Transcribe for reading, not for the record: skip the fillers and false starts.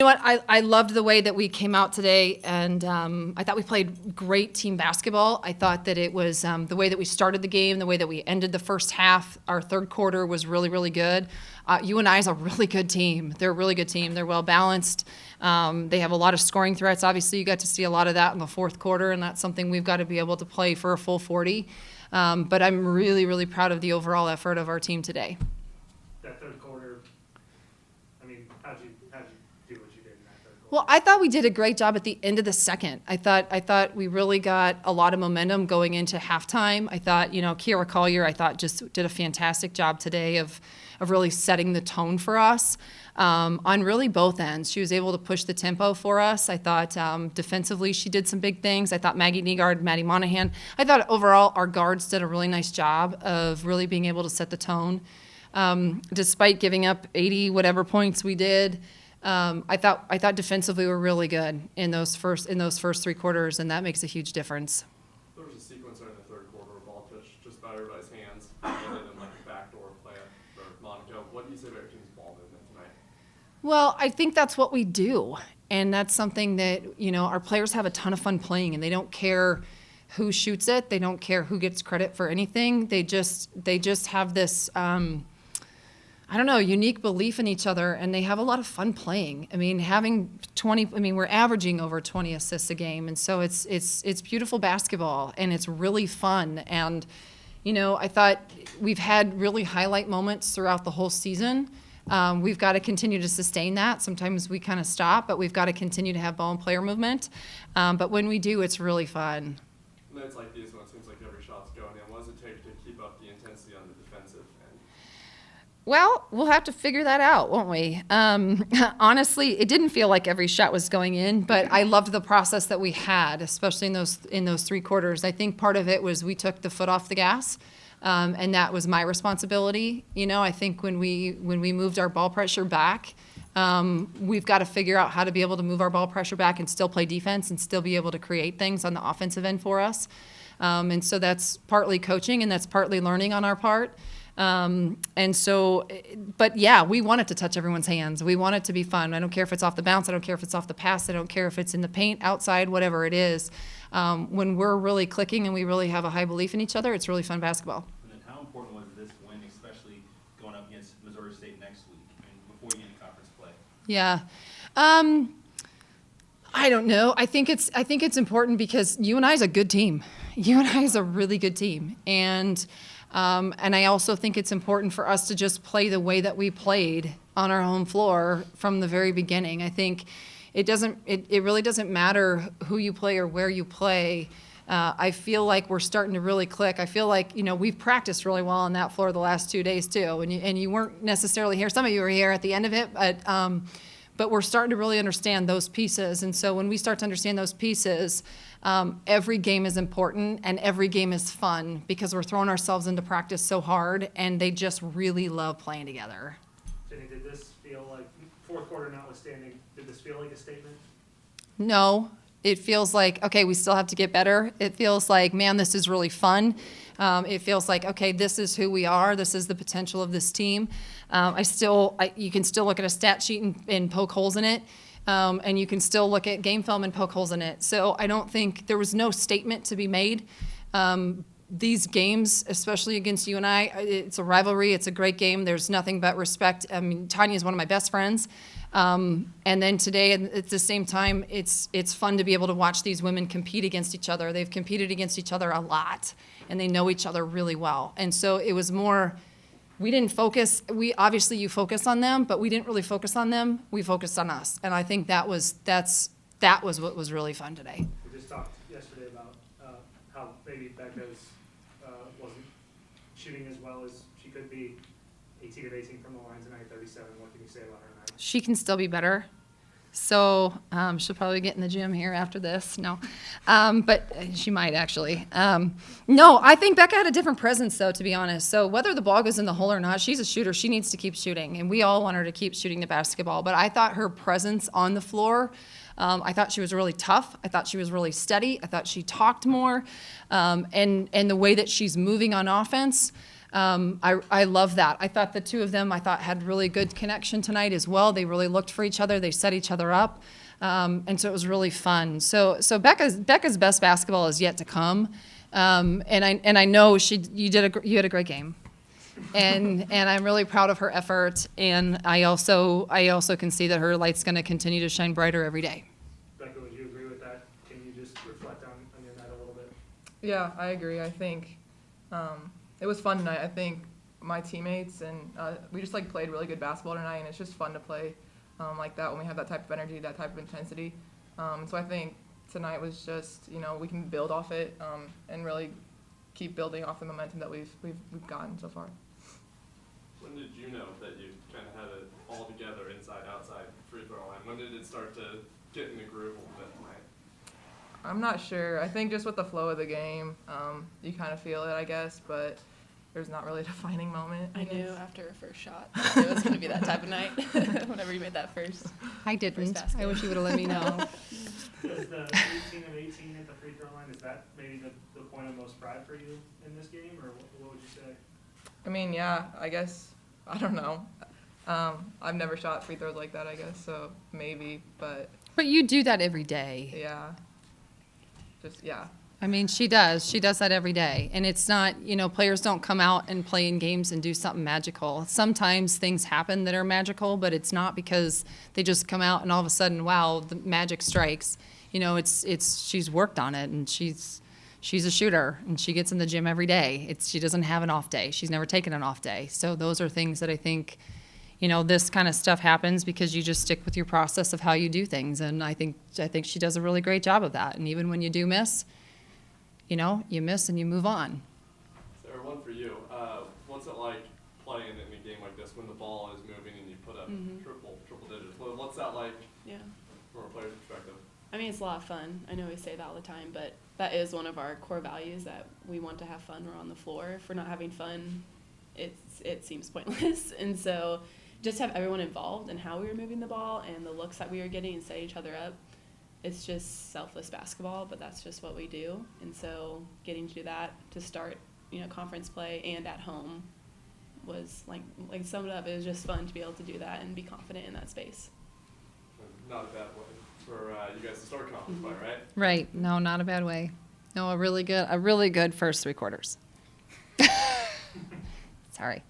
You know what? I loved the way that we came out today, and I thought we played great team basketball. I thought that it was the way that we started the game, the way that we ended the first half. Our third quarter was really, really good. UNI is a really good team. They're a really good team. They're well balanced. They have a lot of scoring threats. Obviously, you got to see a lot of that in the fourth quarter, and that's something we've got to be able to play for a full 40. But I'm really, really proud of the overall effort of our team today. That third quarter, I mean, how'd you do what you did in that third quarter? Well, I thought we did a great job at the end of the second. I thought we really got a lot of momentum going into halftime. I thought, Kiera Collier, I thought just did a fantastic job today of really setting the tone for us on really both ends. She was able to push the tempo for us. I thought defensively she did some big things. I thought Maggie Negard, Maddie Monahan. I thought overall our guards did a really nice job of really being able to set the tone. Despite giving up 80 whatever points we did, I thought defensively we were really good in those first 3 quarters, and that makes a huge difference. There was a sequence there in the third quarter where ball touched just about everybody's hands, other than like a backdoor play for Monica. What do you say about your team's ball movement tonight? Well, I think that's what we do, and that's something that our players have a ton of fun playing, and they don't care who shoots it. They don't care who gets credit for anything. They just have this unique belief in each other, and they have a lot of fun playing. I mean, we're averaging over 20 assists a game, and so it's beautiful basketball, and it's really fun. And, I thought we've had really highlight moments throughout the whole season. We've got to continue to sustain that. Sometimes we kind of stop, but we've got to continue to have ball and player movement. But when we do, it's really fun. Nights like these, when it seems like every shot's going in, what does it take to keep up the intensity on the defensive end? Well, we'll have to figure that out, won't we? Honestly, it didn't feel like every shot was going in, but I loved the process that we had, especially in those 3 quarters. I think part of it was we took the foot off the gas, and that was my responsibility. I think when we moved our ball pressure back, we've got to figure out how to be able to move our ball pressure back and still play defense and still be able to create things on the offensive end for us. And so that's partly coaching, and that's partly learning on our part. But yeah, we want it to touch everyone's hands. We want it to be fun. I don't care if it's off the bounce. I don't care if it's off the pass. I don't care if it's in the paint, outside, whatever it is. When we're really clicking and we really have a high belief in each other, it's really fun basketball. And then how important was this win, especially going up against Missouri State next week, before you get into conference play? Yeah. I don't know. I think it's important because UNI is a good team. UNI is a really good team. And I also think it's important for us to just play the way that we played on our home floor from the very beginning. I think it really doesn't matter who you play or where you play. I feel like we're starting to really click. I feel like, we've practiced really well on that floor the last 2 days too. And you weren't necessarily here. Some of you were here at the end of it, but we're starting to really understand those pieces. And so when we start to understand those pieces, every game is important and every game is fun because we're throwing ourselves into practice so hard, and they just really love playing together. Jennie, did this feel like, fourth quarter notwithstanding, did this feel like a statement? No, it feels like, okay, we still have to get better. It feels like, man, this is really fun. It feels like, okay, this is who we are. This is the potential of this team. You can still look at a stat sheet and poke holes in it. And you can still look at game film and poke holes in it. So I don't think there was no statement to be made. These games, especially against UNI, it's a rivalry. It's a great game. There's nothing but respect. I mean, Tanya is one of my best friends. And then today, at the same time, it's fun to be able to watch these women compete against each other. They've competed against each other a lot, and they know each other really well. And so it was more, we didn't focus. You focus on them, but we didn't really focus on them. We focused on us, and I think that was what was really fun today. We just talked yesterday about how maybe Becca wasn't shooting as well as she could be. 18 of 18 from the line tonight, 37. What can you say about her tonight? She can still be better. So she'll probably get in the gym here after this. No, but she might actually. No, I think Becca had a different presence, though, to be honest. So whether the ball goes in the hole or not, she's a shooter. She needs to keep shooting, and we all want her to keep shooting the basketball. But I thought her presence on the floor, I thought she was really tough. I thought she was really steady. I thought she talked more, and the way that she's moving on offense. I love that. I thought the two of them, had really good connection tonight as well. They really looked for each other. They set each other up. And so it was really fun. So Becca's best basketball is yet to come. And I know you had a great game. And I'm really proud of her effort. And I also can see that her light's going to continue to shine brighter every day. Becca, would you agree with that? Can you just reflect on your night a little bit? Yeah, I agree. I think it was fun tonight. I think my teammates and we just like played really good basketball tonight, and it's just fun to play like that when we have that type of energy, that type of intensity. So I think tonight was just, we can build off it and really keep building off the momentum that we've gotten so far. When did you know that you kind of had it all together, inside, outside, free throw line? When did it start to get in the groove a little bit tonight? I'm not sure. I think just with the flow of the game, you kind of feel it, I guess, but there's not really a defining moment. I knew guess. after our first shot that it was going to be that type of night. Whenever you made that first. I didn't. basket. I wish you would have let me know. Does the 18 of 18 at the free throw line, is that maybe the point of most pride for you in this game, or what would you say? I mean, yeah, I guess, I don't know. I've never shot free throws like that, I guess, so maybe, but But you do that every day. yeah. Yeah. I mean, she does. She does that every day. And it's not, players don't come out and play in games and do something magical. Sometimes things happen that are magical, but it's not because they just come out and all of a sudden, wow, the magic strikes. She's worked on it, and she's a shooter, and she gets in the gym every day. She doesn't have an off day. She's never taken an off day. So those are things that I think, this kind of stuff happens because you just stick with your process of how you do things. And I think she does a really great job of that. And even when you do miss, you miss and you move on. Sarah, one for you. What's it like playing in a game like this when the ball is moving and you put up triple digits? What's that like Yeah. from a player's perspective? I mean, it's a lot of fun. I know we say that all the time, but that is one of our core values, that we want to have fun when we're on the floor. If we're not having fun, it seems pointless. And so just have everyone involved in how we were moving the ball and the looks that we were getting and setting each other up. It's just selfless basketball, but that's just what we do. And so getting to do that to start, conference play and at home was like summed it up. It was just fun to be able to do that and be confident in that space. Not a bad way for you guys to start conference play, right? Right. No, not a bad way. No, a really good first three quarters. Sorry.